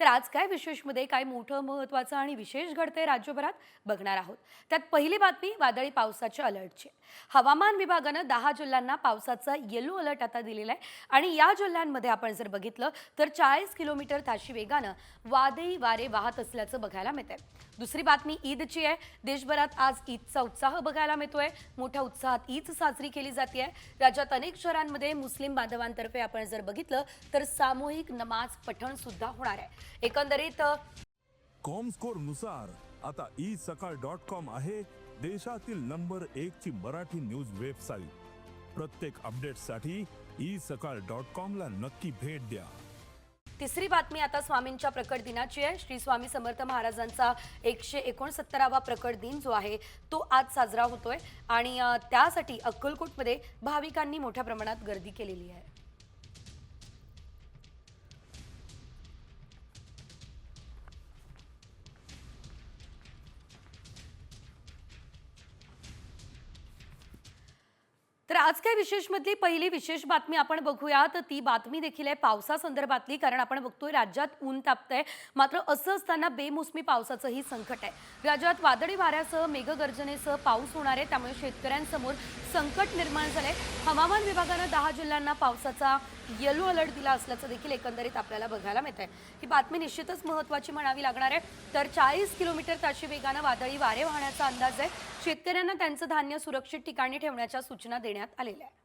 तर आज काय विशेषमध्ये काय मोठं महत्त्वाचं आणि विशेष घडतंय राज्यभरात बघणार आहोत. त्यात पहिली बातमी वादळी पावसाच्या अलर्टची. हवामान विभागानं 10 जिल्ह्यांना पावसाचा येलो अलर्ट आता दिलेला आहे आणि या जिल्ह्यांमध्ये आपण जर बघितलं तर 40 किलोमीटर ताशी वेगानं वादळी वारे वाहत असल्याचं बघायला मिळतंय. दुसरी बातमी ईदची आहे. देशभरात आज ईदचा उत्साह बघायला मिळतोय. मोठ्या उत्साहात ईद साजरी केली जाते. राज्यात अनेक शहरांमध्ये मुस्लिम बांधवांतर्फे आपण जर बघितलं तर सामूहिक नमाज पठण सुद्धा होणार आहे. एकंदरीत कॉमस्कोर नुसार आता isakal.com आहे देशातील नंबर 1 ची मराठी न्यूज वेबसाईट. प्रत्येक अपडेटसाठी isakal.com ला नक्की भेट द्या. तिसरी बातमी आता स्वामींच्या प्रकट दिनाची आहे. श्री स्वामी समर्थ महाराजांचा 169वा प्रकट दिन जो आहे तो आज साजरा होतोय आणि त्यासाठी अक्कलकोटमध्ये भाविकांनी मोठ्या प्रमाणात गर्दी केलेली आहे. तर आज काय विशेषमधली पहिली विशेष बातमी आपण बघूया. तर ती बातमी देखील आहे पावसासंदर्भातली, कारण आपण बघतोय राज्यात ऊन तापतंय. मात्र असं असताना बेमोसमी पावसाचंही संकट आहे. राज्यात वादळी वाऱ्यासह मेघगर्जनेसह पाऊस होणार आहे, त्यामुळे शेतकऱ्यांसमोर संकट निर्माण झालंय. हवामान विभागानं 10 जिल्ह्यांना पावसाचा येलो अलर्ट दिला असल्याचं देखील एकंदरीत आपल्याला बघायला मिळतंय. ही बातमी निश्चितच महत्त्वाची म्हणावी लागणार आहे. तर 40 किलोमीटर ताशी वेगानं वादळी वारे वाहण्याचा अंदाज आहे. शेतकऱ्यांना त्यांचं धान्य सुरक्षित ठिकाणी ठेवण्याच्या सूचना देण्यात आलेल्या आहे.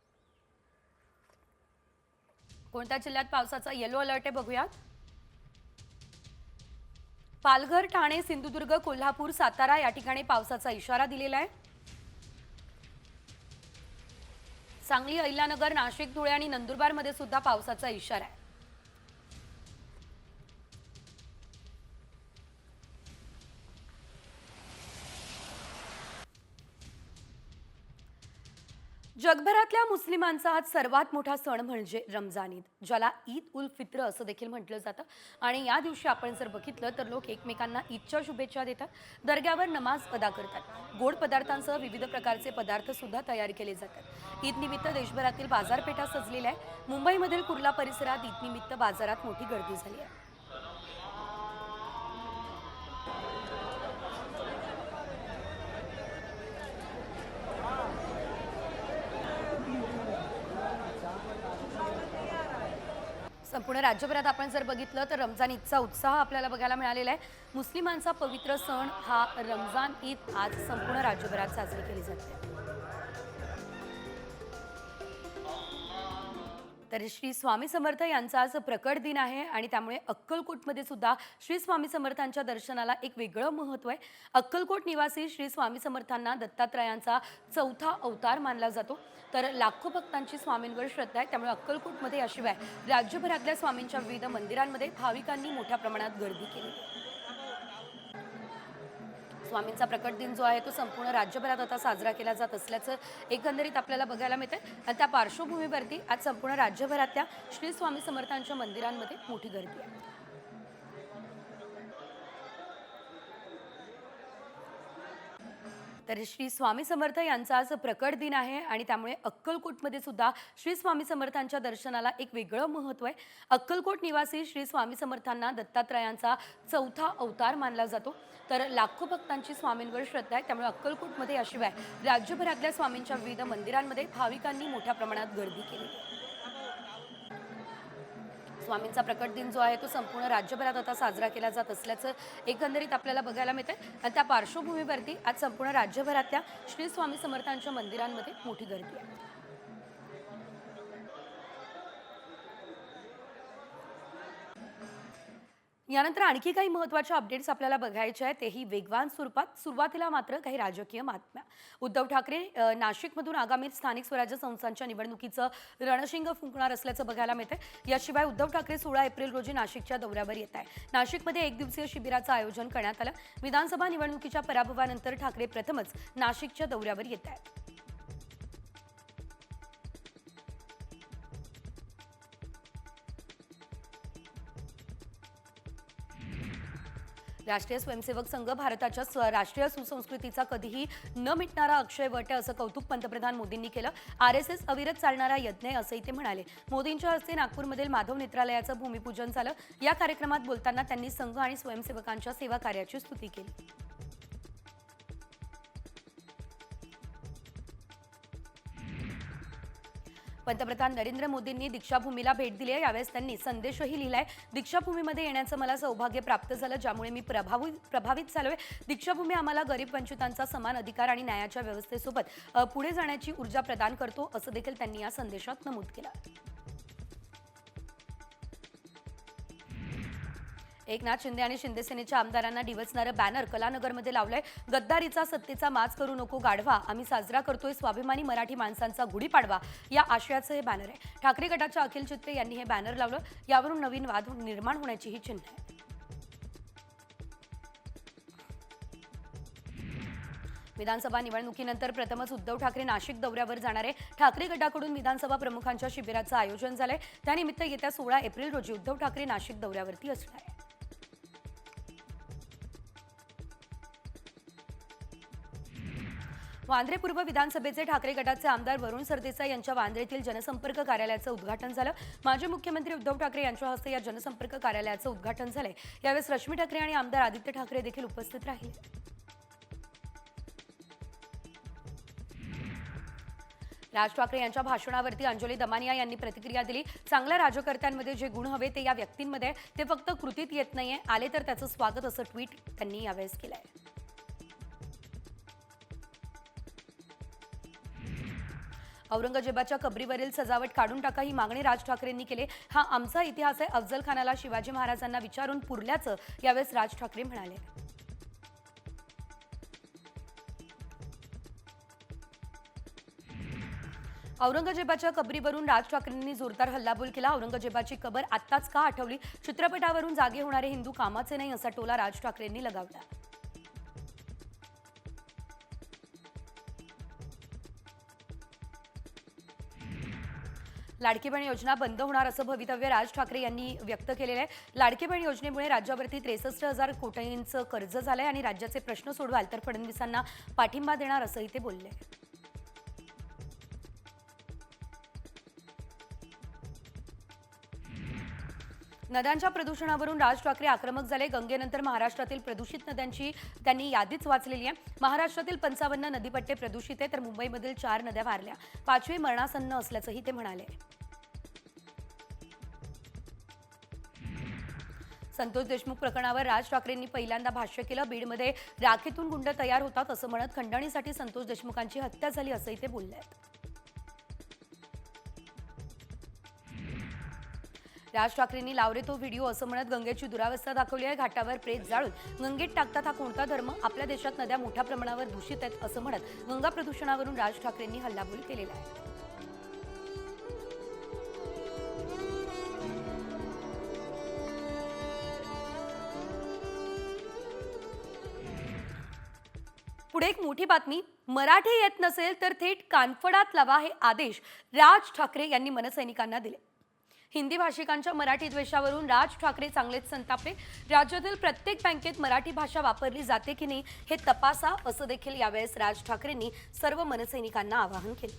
कोणत्या जिल्ह्यात पावसाचा येलो अलर्ट आहे बघूयात. पालघर, ठाणे, सिंधुदुर्ग, कोल्हापूर, सातारा या ठिकाणी पावसाचा इशारा दिलेला आहे. सांगली, अहिल्यानगर, नाशिक, धुळे आणि नंदुरबारमध्ये सुद्धा पावसाचा इशारा आहे. जगभरातल्या मुस्लिमांचा आज सर्वात मोठा सण म्हणजे रमजान ईद, ज्याला ईद उल फित्र असं देखील म्हटलं जातं. आणि या दिवशी आपण जर बघितलं तर लोक एकमेकांना ईदच्या शुभेच्छा देतात, दर्ग्यावर नमाज अदा करतात. गोड पदार्थांसह विविध प्रकारचे पदार्थ सुद्धा तयार केले जातात. ईद निमित्त देशभरातील बाजारपेठा सजलेल्या आहे. मुंबईमधील कुर्ला परिसरात ईद निमित्त बाजारात मोठी गर्दी झाली आहे. संपूर्ण राज्यभरात आपण जर बघितलं तर रमजान ईदचा उत्साह आपल्याला बघायला मिळालेला आहे. मुस्लिमांचा पवित्र सण हा रमजान ईद आज संपूर्ण राज्यभरात साजरी केली जाते. तर श्री स्वामी समर्थ यांचा आज प्रकट दिन आहे आणि त्यामुळे अक्कलकोटमध्ये सुद्धा श्री स्वामी समर्थांच्या दर्शनाला एक वेगळं महत्त्व आहे. अक्कलकोट निवासी श्री स्वामी समर्थांना दत्तात्रयांचा 4था अवतार मानला जातो. तर लाखो भक्तांची स्वामींवर श्रद्धा आहे, त्यामुळे अक्कलकोटमध्ये याशिवाय राज्यभरातल्या स्वामींच्या विविध मंदिरांमध्ये भाविकांनी मोठ्या प्रमाणात गर्दी केली. स्वामींचा प्रकट दिन जो आहे तो संपूर्ण राज्यभरात आता साजरा केला जात असल्याचं एकंदरीत आपल्याला बघायला मिळतंय. आणि त्या पार्श्वभूमीवरती आज संपूर्ण राज्यभरातल्या श्री स्वामी समर्थांच्या मंदिरांमध्ये मोठी गर्दी आहे. तर श्री स्वामी समर्थ यांचा आज प्रकट दिन आहे आणि त्यामुळे अक्कलकोटमध्ये सुद्धा श्री स्वामी समर्थांच्या दर्शनाला एक वेगळं महत्त्व आहे. अक्कलकोट निवासी श्री स्वामी समर्थांना दत्तात्रयांचा 4था अवतार मानला जातो. तर लाखो भक्तांची स्वामींवर श्रद्धा आहे, त्यामुळे अक्कलकोटमध्ये याशिवाय राज्यभरातल्या स्वामींच्या विविध मंदिरांमध्ये भाविकांनी मोठ्या प्रमाणात गर्दी केली. स्वामींचा प्रकट दिन जो आहे तो संपूर्ण राज्यभरात आता साजरा केला जात असल्याचं एकंदरीत आपल्याला बघायला मिळतंय. आणि त्या पार्श्वभूमीवरती आज संपूर्ण राज्यभरातल्या श्री स्वामी समर्थांच्या मंदिरांमध्ये मोठी गर्दी आहे. यानंतर आणखी काही महत्त्वाचे अपडेट्स आपल्याला बघायचे आहेत, तेही वेगवान स्वरूपात. सुरुवातीला मात्र काही राजकीय बातम्या. उद्धव ठाकरे नाशिकमधून आगामी स्थानिक स्वराज्य संस्थांच्या निवडणुकीचं रणशिंग फुंकणार असल्याचं बघायला मिळतंय. याशिवाय उद्धव ठाकरे 16 एप्रिल रोजी नाशिकच्या दौऱ्यावर येत आहे. नाशिकमध्ये 1 दिवसीय शिबिराचं आयोजन करण्यात आलं. विधानसभा निवडणुकीच्या पराभवानंतर ठाकरे प्रथमच नाशिकच्या दौऱ्यावर येत आहेत. राष्ट्रीय स्वयंसेवक संघ भारताच्या राष्ट्रीय सुसंस्कृतीचा कधीही न मिटणारा अक्षय वट आहे असं कौतुक पंतप्रधान मोदींनी केलं. RSS अविरत चालणारा यज्ञ आहे असंही ते म्हणाले. मोदींच्या हस्ते नागपूरमधील माधव नेत्रालयाचं भूमिपूजन झालं. या कार्यक्रमात बोलताना त्यांनी संघ आणि स्वयंसेवकांच्या सेवा कार्याची स्तुती केली. पंतप्रधान नरेंद्र मोदींनी दीक्षाभूमीला भेट दिली आहे. यावेळेस त्यांनी संदेशही लिहिलाय. दीक्षाभूमीमध्ये येण्याचं मला सौभाग्य प्राप्त झालं, ज्यामुळे मी प्रभावित झालोय. दीक्षाभूमी आम्हाला गरीब वंचितांचा समान अधिकार आणि न्यायाच्या व्यवस्थेसोबत पुढे जाण्याची ऊर्जा प्रदान करतो असं देखील त्यांनी या संदेशात नमूद केलं. एकनाथ शिंदे आणि शिंदे सेनेच्या आमदारांना डिवचणारं बॅनर कलानगरमध्ये लावलंय. गद्दारीचा सत्तेचा माज करू नको गाढवा, आम्ही साजरा करतोय स्वाभिमानी मराठी माणसांचा गुढीपाडवा या आशयाचं हे बॅनर आहे. ठाकरे गटाच्या अखिल चित्रे यांनी हे बॅनर लावलं. यावरून नवीन वाद निर्माण होण्याचीही चिन्ह आहे. विधानसभा निवडणुकीनंतर प्रथमच उद्धव ठाकरे नाशिक दौऱ्यावर जाणार आहे. ठाकरे गटाकडून विधानसभा प्रमुखांच्या शिबिराचं आयोजन झालंय. त्यानिमित्त येत्या 16 एप्रिल रोजी उद्धव ठाकरे नाशिक दौऱ्यावरती असणार आहे. वांद्रे पूर्व विधानसभेचे ठाकरे गटाचे आमदार वरुण सरदेसाई यांच्या वांद्रेतील जनसंपर्क कार्यालयाचं उद्घाटन झालं. माजी मुख्यमंत्री उद्धव ठाकरे यांच्या हस्ते या जनसंपर्क कार्यालयाचं उद्घाटन झालंय. यावेळेस रश्मी ठाकरे आणि आमदार आदित्य ठाकरे देखील उपस्थित राहिले. राज ठाकरे यांच्या भाषणावरती अंजली दमानिया यांनी प्रतिक्रिया दिली. चांगल्या राजकारत्यांमध्ये जे गुण हवे ते या व्यक्तींमध्ये, ते फक्त कृतीत येत नाहीये, आले तर त्याचं स्वागत असं ट्विट त्यांनी यावेळेस केलंय. औरंगजेबाच्या कबरीवरील सजावट काढून टाका ही मागणी राज ठाकरेंनी केली. हा आमचा इतिहास आहे. अफजल खानाला शिवाजी महाराजांना विचारून पुरल्याचं यावेळेस राज ठाकरे म्हणाले. औरंगजेबाच्या कबरीवरून राज ठाकरेंनी जोरदार हल्लाबोल केला. औरंगजेबाची कबर आत्ताच का आठवली? चित्रपटावरून जागे होणारे हिंदू कामाचे नाही असा टोला राज ठाकरेंनी लगावला. लाडकी बहीण योजना बंद होणार असं भवितव्य राज ठाकरे यांनी व्यक्त केलेलं आहे. लाडकी बहीण योजनेमुळे राज्यावरती 63,000 कोटींचं कर्ज झालंय आणि राज्याचे प्रश्न सोडवाल तर फडणवीसांना पाठिंबा देणार असंही ते बोलले. नद्यांच्या प्रदूषणावरून राज ठाकरे आक्रमक झाले. गंगेनंतर महाराष्ट्रातील प्रदूषित नद्यांची त्यांनी यादीच वाचलेली आहे. महाराष्ट्रातील 55 नदीपट्टे प्रदूषित आहे तर मुंबईमधील 4 नद्या वारल्या. 5वी मरणासन्न असल्याचंही ते म्हणाले. संतोष देशमुख प्रकरणावर राज ठाकरेंनी पहिल्यांदा भाष्य केलं. बीडमध्ये राखेतून गुंड तयार होतात असं म्हणत खंडणीसाठी संतोष देशमुखांची हत्या झाली असंही ते बोलले आहेत. राज ठाकरेंनी लावरे तो व्हिडिओ असं म्हणत गंगेची दुरावस्था दाखवली आहे. घाटावर प्रेत जाळून गंगेत टाकतात हा कोणता धर्म? आपल्या देशात नद्या मोठ्या प्रमाणावर दूषित आहेत असं म्हणत गंगा प्रदूषणावरून राज ठाकरेंनी हल्लाबोल केलेला आहे. पुढे एक मोठी बातमी. मराठी येत नसेल तर थेट कानफडात लावा हे आदेश राज ठाकरे यांनी मनसैनिकांना दिले. हिंदी भाषिकांच्या मराठी द्वेषावरून राज ठाकरे चांगलेच संतापले. राज्यातील प्रत्येक बँकेत मराठी भाषा वापरली जाते की नाही हे तपासा असं देखील यावेळेस राज ठाकरेंनी सर्व मनसैनिकांना आवाहन केलं.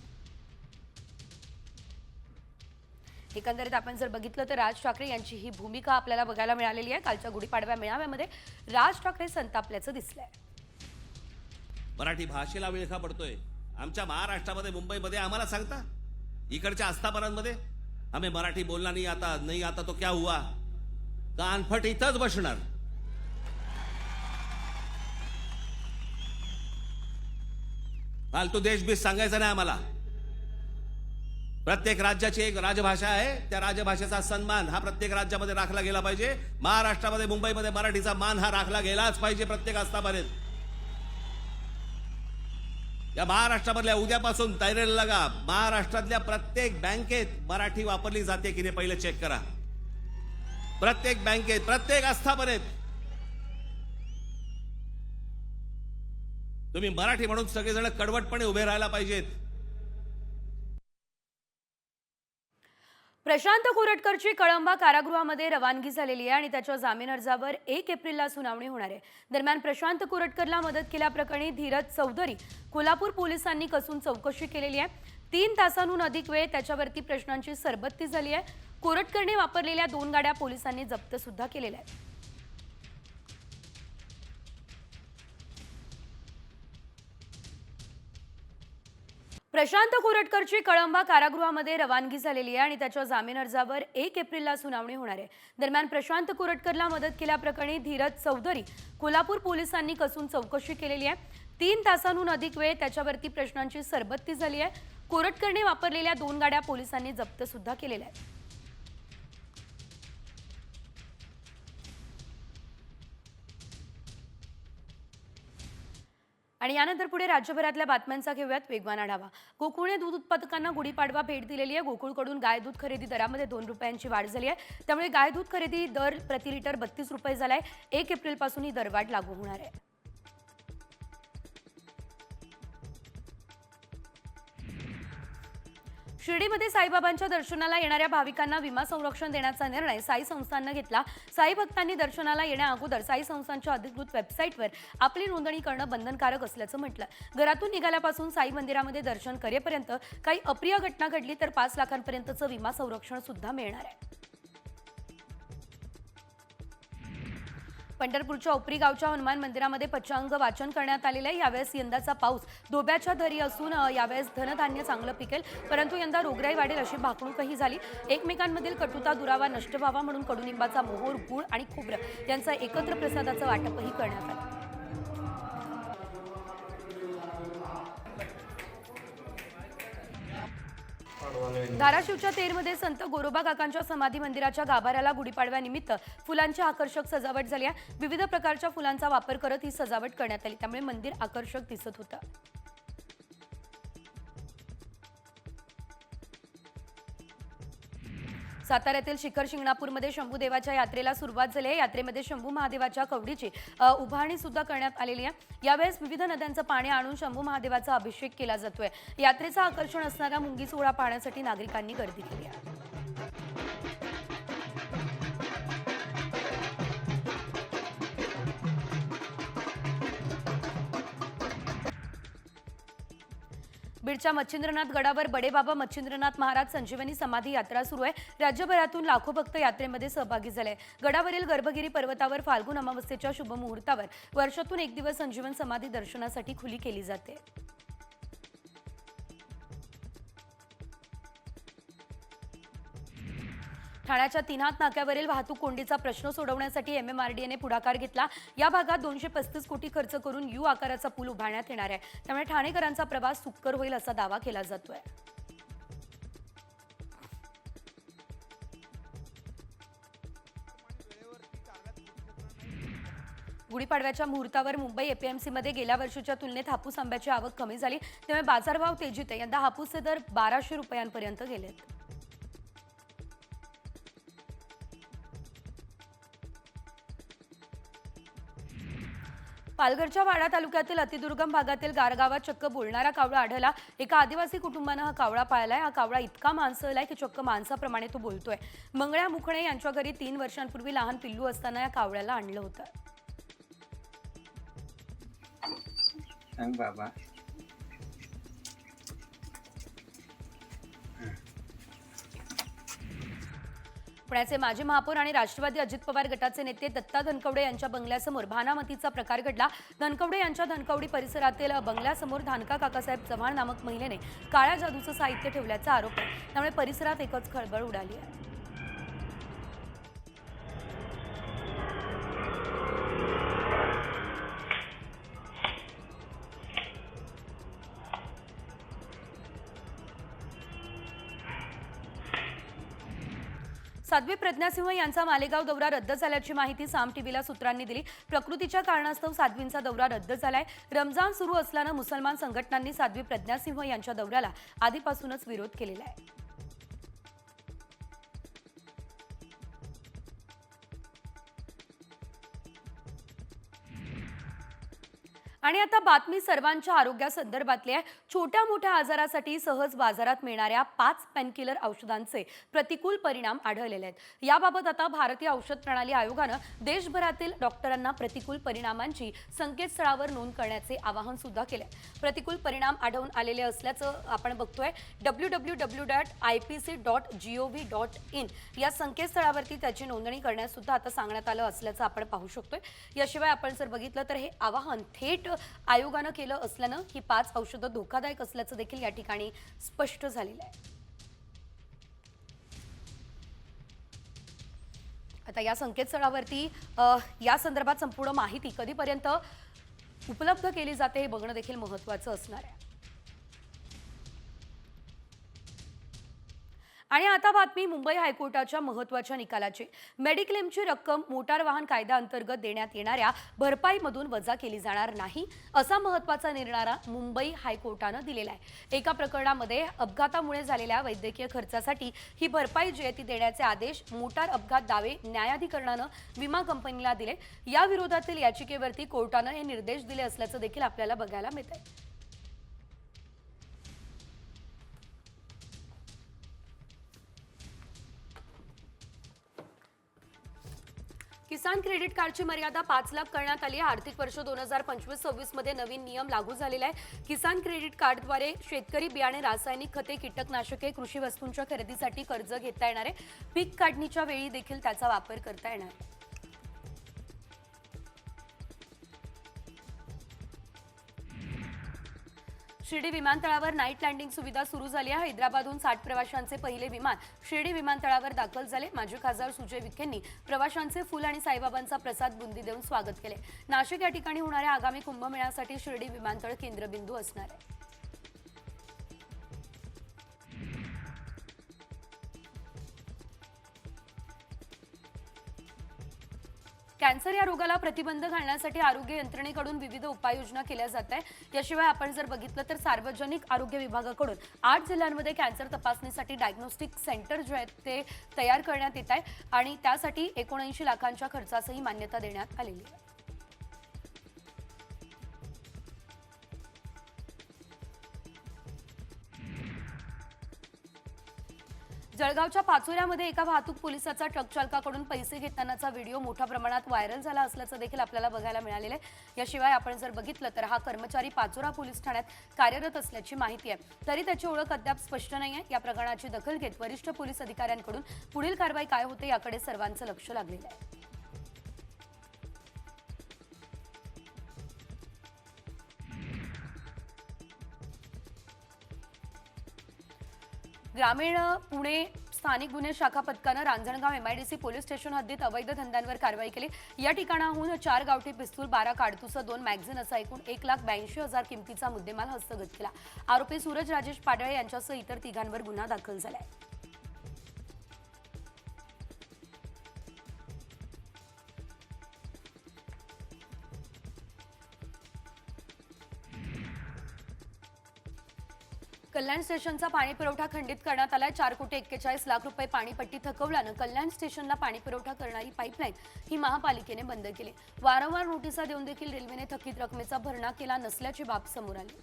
एकंदरीत आपण जर बघितलं तर राज ठाकरे यांची ही भूमिका आपल्याला बघायला मिळालेली आहे. कालच्या गुढीपाडव्या मेळाव्यामध्ये राज ठाकरे संतापल्याचं दिसलंय. मराठी भाषेला विळखा पडतोय. आमच्या महाराष्ट्रामध्ये मुंबईमध्ये आम्हाला सांगता इकडच्या आस्थापनांमध्ये हमें मराठी बोलना नहीं आता तो क्या हुआ? कानफट इथंच बसणार. फालतू देशबीस सांगायचं नाही आम्हाला. प्रत्येक राज्याची एक राजभाषा आहे. त्या राजभाषेचा सन्मान हा प्रत्येक राज्यामध्ये राखला गेला पाहिजे. महाराष्ट्रामध्ये मुंबईमध्ये मराठीचा मान हा राखला गेलाच पाहिजे प्रत्येक आस्थापनेत. या महाराष्ट्रामधल्या उद्यापासून तयारीला लागा. महाराष्ट्रातल्या प्रत्येक बँकेत मराठी वापरली जाते की नाही पहिले चेक करा. प्रत्येक बँकेत, प्रत्येक आस्थापनेत तुम्ही मराठी म्हणून सगळेजण कडवटपणे उभे राहायला पाहिजेत. प्रशांत कोरटकरची कळंबा कारागृहामध्ये रवानगी झालेली आहे आणि त्याच्या जामीन अर्जावर 1 एप्रिलला सुनावणी होणार आहे. दरम्यान प्रशांत कोरटकरला मदत केल्याप्रकरणी धीरज चौधरी कोल्हापूर पोलिसांनी कसून चौकशी केलेली आहे. 3 तासांहून अधिक वेळ त्याच्यावरती प्रश्नांची सरबत्ती झाली आहे. कोरटकरने वापरलेल्या 2 गाड्या पोलिसांनी जप्त सुद्धा केलेल्या आहेत. प्रशांत कोरटकरची कळंबा कारागृहामध्ये रवानगी झालेली आहे आणि त्याच्या जामीन अर्जावर 1 एप्रिलला सुनावणी होणार आहे. दरम्यान प्रशांत कोरटकरला मदत केल्याप्रकरणी धीरज चौधरी कोल्हापूर पोलिसांनी कसून चौकशी केलेली आहे. 3 तासांहून अधिक वेळ त्याच्यावरती प्रश्नांची सरबत्ती झाली आहे. कोरटकरने वापरलेल्या 2 गाड्या पोलिसांनी जप्त सुद्धा केलेल्या आहेत. आणि यानंतर पुढे राज्यभरातल्या बातम्यांचा घेऊयात वेगवान आढावा. गोकुळने दूध उत्पादकांना गुढीपाडवा भेट दिलेली आहे. गोकुळकडून गाय दूध खरेदी दरामध्ये 2 रुपयांची वाढ झाली आहे. त्यामुळे गाय दूध खरेदी दर प्रति लिटर 32 रुपये झालाय. 1 एप्रिलपासून ही दरवाढ लागू होणार आहे. शिर्डीमध्ये साईबाबांच्या दर्शनाला येणाऱ्या भाविकांना विमा संरक्षण देण्याचा निर्णय साई संस्थाननं घेतला. साई भक्तांनी दर्शनाला येण्याअगोदर साई संस्थानच्या अधिकृत वेबसाईटवर आपली नोंदणी करणं बंधनकारक असल्याचं म्हटलं. घरातून निघाल्यापासून साई मंदिरामध्ये दर्शन करेपर्यंत काही अप्रिय घटना घडली तर 5 लाखांपर्यंतचं विमा संरक्षण सुद्धा मिळणार आहे. पंढरपूरच्या उपरी गावच्या हनुमान मंदिरामध्ये पंचांग वाचन करण्यात आलेलं आहे. यावेळेस यंदाचा पाऊस धोब्याच्या धरी असून यावेळेस धनधान्य चांगलं पिकेल, परंतु यंदा रोगराई वाढेल अशी भाकणूकही झाली. एकमेकांमधील कटुता दुरावा नष्ट व्हावा म्हणून कडुनिंबाचा मोहोर, गूळ आणि खोबरं यांचं एकत्र प्रसादाचं वाटपही करण्यात आलं. धाराशिवच्या तेरमध्ये संत गोरोबा काकांच्या समाधी मंदिराच्या गाभाऱ्याला गुढीपाडव्यानिमित्त फुलांची आकर्षक सजावट झाली आहे. विविध प्रकारच्या फुलांचा वापर करत ही सजावट करण्यात आली. त्यामुळे मंदिर आकर्षक दिसत होतं. साताऱ्यातील शिखर शिंगणापूरमध्ये शंभूदेवाच्या यात्रेला सुरुवात झाली आहे. यात्रेमध्ये शंभू महादेवाच्या कवडीची उभारणी सुद्धा करण्यात आलेली आहे. यावेळेस विविध नद्यांचं पाणी आणून शंभू महादेवाचा अभिषेक केला जातोय. यात्रेचं आकर्षण असणारा मुंगी सोहळा पाहण्यासाठी नागरिकांनी गर्दी केली आहे. बीडच्या मच्छिंद्रनाथ गडावर बडेबाबा मच्छिंद्रनाथ महाराज संजीवनी समाधी यात्रा सुरू आहे. राज्यभरातून लाखो भक्त यात्रेमध्ये सहभागी झाले. गडावरील गर्भगिरी पर्वतावर फाल्गुन अमावस्येच्या शुभ मुहूर्तावर वर्षातून 1 दिवस संजीवन समाधी दर्शनासाठी खुली केली जाते. ठाण्याच्या तिन्हात नाक्यावरील वाहतूक कोंडीचा प्रश्न सोडवण्यासाठी MMRDAने पुढाकार घेतला. या भागात 235 कोटी खर्च करून यू आकाराचा पूल उभारण्यात येणार आहे. त्यामुळे ठाणेकरांचा प्रवास सुकर होईल असा दावा केला जातोय. गुढीपाडव्याच्या मुहूर्तावर मुंबई APMC मध्ये गेल्या वर्षीच्या तुलनेत हापूस आंब्याची आवक कमी झाली. त्यामुळे बाजारभाव तेजीत आहे. यंदा हापूसचे दर 1200 रुपयांपर्यंत गेलेत. पालघरच्या वाडा तालुक्यातील अतिदुर्गम भागातील गारगावात चक्क बोलणारा कावळा आढळला. एका आदिवासी कुटुंबानं हा कावळा पाळलाय. हा कावळा इतका माणसळलाय की चक्क माणसाप्रमाणे तो बोलतोय. मंगळ्या मुखणे यांच्या घरी 3 वर्षांपूर्वी लहान पिल्लू असताना या कावळ्याला आणलं होतं. सांग बाबा. पुण्याचे माजी महापौर आणि राष्ट्रवादी अजित पवार गटाचे नेते दत्ता धनकवडे यांच्या बंगल्यासमोर भानामतीचा प्रकार घडला. धनकवडे यांच्या धनकवडी परिसरातील बंगल्यासमोर धानका काकासाहेब चव्हाण नामक महिलेने काळ्या जादूचं साहित्य ठेवल्याचा आरोप आहे. त्यामुळे परिसरात एकच खळबळ उडाली आहे. साध्वी प्रज्ञा सिंह यांचा मालेगाव दौरा रद्द झाल्याची माहिती साम टीव्हीला सूत्रांनी दिली. प्रकृतीच्या कारणास्तव साध्वींचा दौरा रद्द झालाय. रमजान सुरू असल्यानं मुसलमान संघटनांनी साध्वी प्रज्ञा सिंह यांच्या दौऱ्याला आधीपासूनच विरोध केलेला आहे. आणि आता बातमी सर्वांच्या आरोग्यासंदर्भातली आहे. छोट्या मोठ्या आजारासाठी सहज बाजारात मिळणाऱ्या 5 पेनकिलर औषधांचे प्रतिकूल परिणाम आढळलेले आहेत. याबाबत आता भारतीय औषध प्रणाली आयोगानं देशभरातील डॉक्टरांना प्रतिकूल परिणामांची संकेतस्थळावर नोंद करण्याचे आवाहन सुद्धा केले. प्रतिकूल परिणाम आढळून आलेले असल्याचं आपण बघतोय. www.ipc.gov.in या संकेतस्थळावरती त्याची नोंदणी करण्यास सुद्धा आता सांगण्यात आलं असल्याचं आपण पाहू शकतोय. याशिवाय आपण जर बघितलं तर हे आवाहन थेट आयोगानं केलं असल्यानं ही 5 औषधं धोकादायक असल्याचं देखील या ठिकाणी स्पष्ट झालेलं आहे. आता या संकेतस्थळावरती या संदर्भात संपूर्ण माहिती कधीपर्यंत उपलब्ध केली जाते हे बघणं देखील महत्त्वाचं असणार आहे. आणि आता बातमी मुंबई हायकोर्टाच्या महत्त्वाच्या निकालाची. मेडिक्लेमची रक्कम मोटार वाहन कायद्याअंतर्गत देण्यात येणाऱ्या भरपाईमधून वजा केली जाणार नाही असा महत्त्वाचा निर्णय मुंबई हायकोर्टानं दिलेला आहे. एका प्रकरणामध्ये अपघातामुळे झालेल्या वैद्यकीय खर्चासाठी ही भरपाई जी आहे ती देण्याचे आदेश मोटार अपघात दावे न्यायाधिकरणानं विमा कंपनीला दिले. या विरोधातील याचिकेवरती कोर्टानं हे निर्देश दिले असल्याचं देखील आपल्याला बघायला मिळतंय. किसान क्रेडिट कार्डची मर्यादा 5 लाख करण्यात आली आहे. आर्थिक वर्ष 2025-26 मध्ये नवीन नियम लागू झालेला आहे. किसान क्रेडिट कार्डद्वारे शेतकरी बियाणे, रासायनिक खते, कीटकनाशके, कृषी वस्तूंच्या खरेदीसाठी कर्ज घेता येणार आहे. पीक काढणीच्या वेळी देखील त्याचा वापर करता येणार आहे. शिर्डी विमानतळावर नाईट लँडिंग सुविधा सुरू झाली आहे. हैदराबादहून 60 प्रवाशांचे पहिले विमान शिर्डी विमानतळावर दाखल झाले. माजी खासदार सुजय विखेंनी प्रवाशांचे फुल आणि साईबाबांचा प्रसाद बुंदी देऊन स्वागत केले. नाशिक या ठिकाणी होणाऱ्या आगामी कुंभमेळ्यासाठी शिर्डी विमानतळ केंद्रबिंदू असणार आहे. कॅन्सर या रोगाला प्रतिबंध घालण्यासाठी आरोग्य यंत्रणेकडून विविध उपाययोजना केल्या जात आहेत. याशिवाय आपण जर बघितलं तर सार्वजनिक आरोग्य विभागाकडून 8 जिल्ह्यांमध्ये कॅन्सर तपासणीसाठी डायग्नोस्टिक सेंटर जे आहेत ते तयार करण्यात येत आहे आणि त्यासाठी 79 लाखांच्या खर्चासही मान्यता देण्यात आलेली आहे. जळगावच्या पाचोऱ्यामध्ये एका वाहतूक पोलिसाचा ट्रक चालकाकडून पैसे घेतानाचा व्हिडिओ मोठ्या प्रमाणात व्हायरल झाला असल्याचं देखील आपल्याला बघायला मिळालेलं आहे. याशिवाय आपण जर बघितलं तर हा कर्मचारी पाचोरा पोलीस ठाण्यात कार्यरत असल्याची माहिती आहे. तरी त्याची ओळख अद्याप स्पष्ट नाही आहे. या प्रकरणाची दखल घेत वरिष्ठ पोलीस अधिकाऱ्यांकडून पुढील कारवाई काय होते याकडे सर्वांचं लक्ष लागलेलं आहे. ग्रामीण पुणे स्थानिक गुन्हे शाखा पथकानं रांजणगाव MIDC पोलीस स्टेशन हद्दीत अवैध धंद्यांवर कारवाई केली. या ठिकाणाहून 4 गावठी पिस्तूल, 12 काडतुस, 2 मॅगझिन असा एकूण 1,82,000 किमतीचा मुद्देमाल हस्तगत केला. आरोपी सूरज राजेश पाडळे यांच्यासह इतर 3 गुन्हा दाखल झालाय. कल्याण स्टेशनचा पाणी पुरवठा खंडित करण्यात आलाय. 4,41 लाख रुपये पाणीपट्टी थकवल्यानं कल्याण स्टेशनला पाणी पुरवठा करणारी पाईपलाईन ही महापालिकेने बंद केली. वारंवार नोटिसा देऊन देखील रेल्वेने थकीत रकमेचा भरणा केला नसल्याची बाब समोर आली.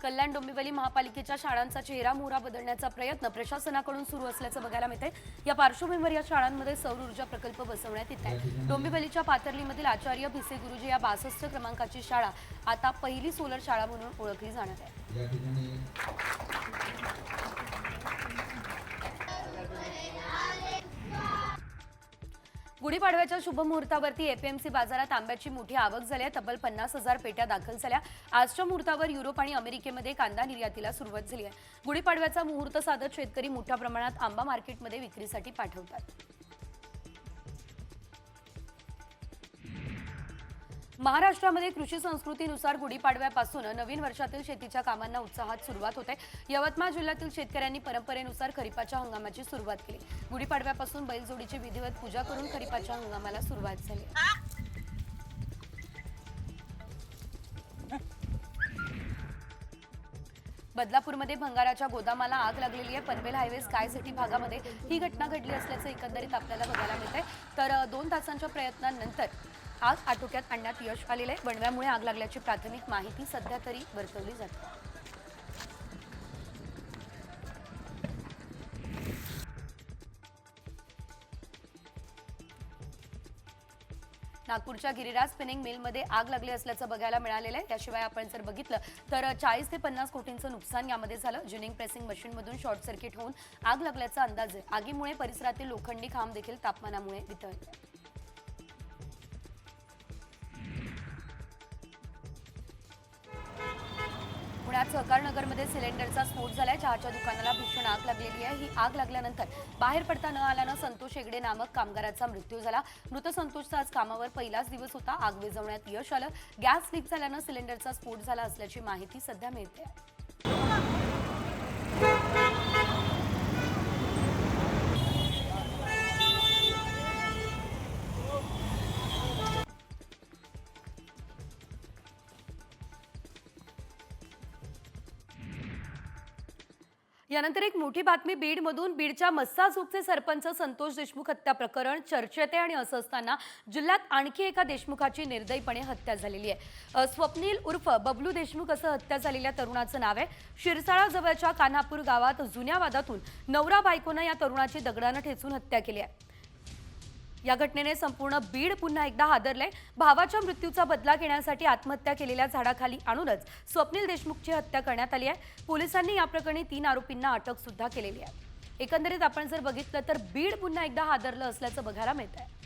कल्याण डोंबिवली महापालिकेच्या शाळांचा चेहरा मोहरा बदलण्याचा प्रयत्न प्रशासनाकडून सुरू असल्याचं बघायला मिळतंय. या पार्श्वभूमीवर या शाळांमध्ये सौर ऊर्जा प्रकल्प बसवण्यात येत आहे. डोंबिवलीच्या पाथर्लीमधील आचार्य भिसे गुरुजी या 62 क्रमांकाची शाळा आता पहिली सोलर शाळा म्हणून ओळखली जाणार आहे. गुढीपाडव्याच्या शुभमुहूर्तावरती APMC बाजारात आंब्याची मोठी आवक झाली आहे. तब्बल 50,000 पेट्या दाखल झाल्या. आजच्या मुहूर्तावर युरोप आणि अमेरिकेमध्ये कांदा निर्यातीला सुरुवात झाली आहे. गुढीपाडव्याचा मुहूर्त साधत शेतकरी मोठ्या प्रमाणात आंबा मार्केटमध्ये विक्रीसाठी पाठवतात. महाराष्ट्रामध्ये कृषी संस्कृतीनुसार गुढीपाडव्यापासून नवीन वर्षातील शेतीच्या कामांना उत्साहात सुरुवात होते. यवतमाळ जिल्ह्यातील शेतकऱ्यांनी परंपरेनुसार खरीपाच्या हंगामाची सुरुवात केली. गुढीपाडव्यापासून बैलजोडीची विधिवत पूजा करून खरीपाच्या हंगामाला सुरुवात झाली. बदलापूरमध्ये भंगाराच्या गोदामाला आग लागलेली आहे. पनवेल हायवे स्काय सिटी भागामध्ये ही घटना घडली असल्याचं एकंदरीत आपल्याला बघायला मिळतंय. तर 2 तासांच्या प्रयत्नांनंतर आग आटोक्यात आणण्यात यश आलेलं आहे. वणव्यामुळे आग लागल्याची प्राथमिक माहिती सध्या तरी वर्तवली जाते. नागपूरच्या गिरिराज स्पिनिंग मिलमध्ये आग लागली असल्याचं बघायला मिळालेलं आहे. त्याशिवाय आपण जर बघितलं तर 40 ते 50 कोटींचं नुकसान यामध्ये झालं. जिनिंग प्रेसिंग मशीनमधून शॉर्ट सर्किट होऊन आग लागल्याचा अंदाज आहे. आगीमुळे परिसरातील लोखंडी खांब देखील तापमानामुळे वितळले. पुण्यात सहकारनगरमध्ये सिलेंडरचा स्फोट झालाय. चहाच्या दुकानाला भीषण आग लागलेली आहे. ही आग लागल्यानंतर बाहेर पडता न आल्यानं संतोष हेगडे नामक कामगाराचा मृत्यू झाला. मृत संतोषचा आज कामावर पहिलाच दिवस होता. आग विझवण्यात यश आलं. गॅस लीक झाल्यानं सिलेंडरचा स्फोट झाला असल्याची माहिती सध्या मिळते. यानंतर एक मोठी बातमी बीडमधून. बीडच्या मस्साजोगचे सरपंच संतोष देशमुख हत्या प्रकरण चर्चेत आहे आणि असं असताना जिल्ह्यात आणखी एका देशमुखाची निर्दयीपणे हत्या झालेली आहे. स्वप्नील उर्फ बबलू देशमुख असं हत्या झालेल्या तरुणाचं नाव आहे. शिरसाळा जवळच्या कान्हापूर गावात जुन्या वादातून नवरा बायकोनं या तरुणाची दगडानं ठेचून हत्या केली आहे. या घटनेने संपूर्ण बीड पुन्हा एकदा हादरले. भावाच्या मृत्यूचा बदला घेण्यासाठी आत्महत्या केलेल्या झाडाखाली आणूनच स्वप्नील देशमुखची हत्या करण्यात आली आहे. पोलिसांनी या प्रकरणी 3 आरोपींना अटक सुद्धा केलेली आहे. एकंदरीत आपण जर बघितलं तर बीड पुन्हा एकदा हादरलं असल्याचं बघायला मिळत आहे.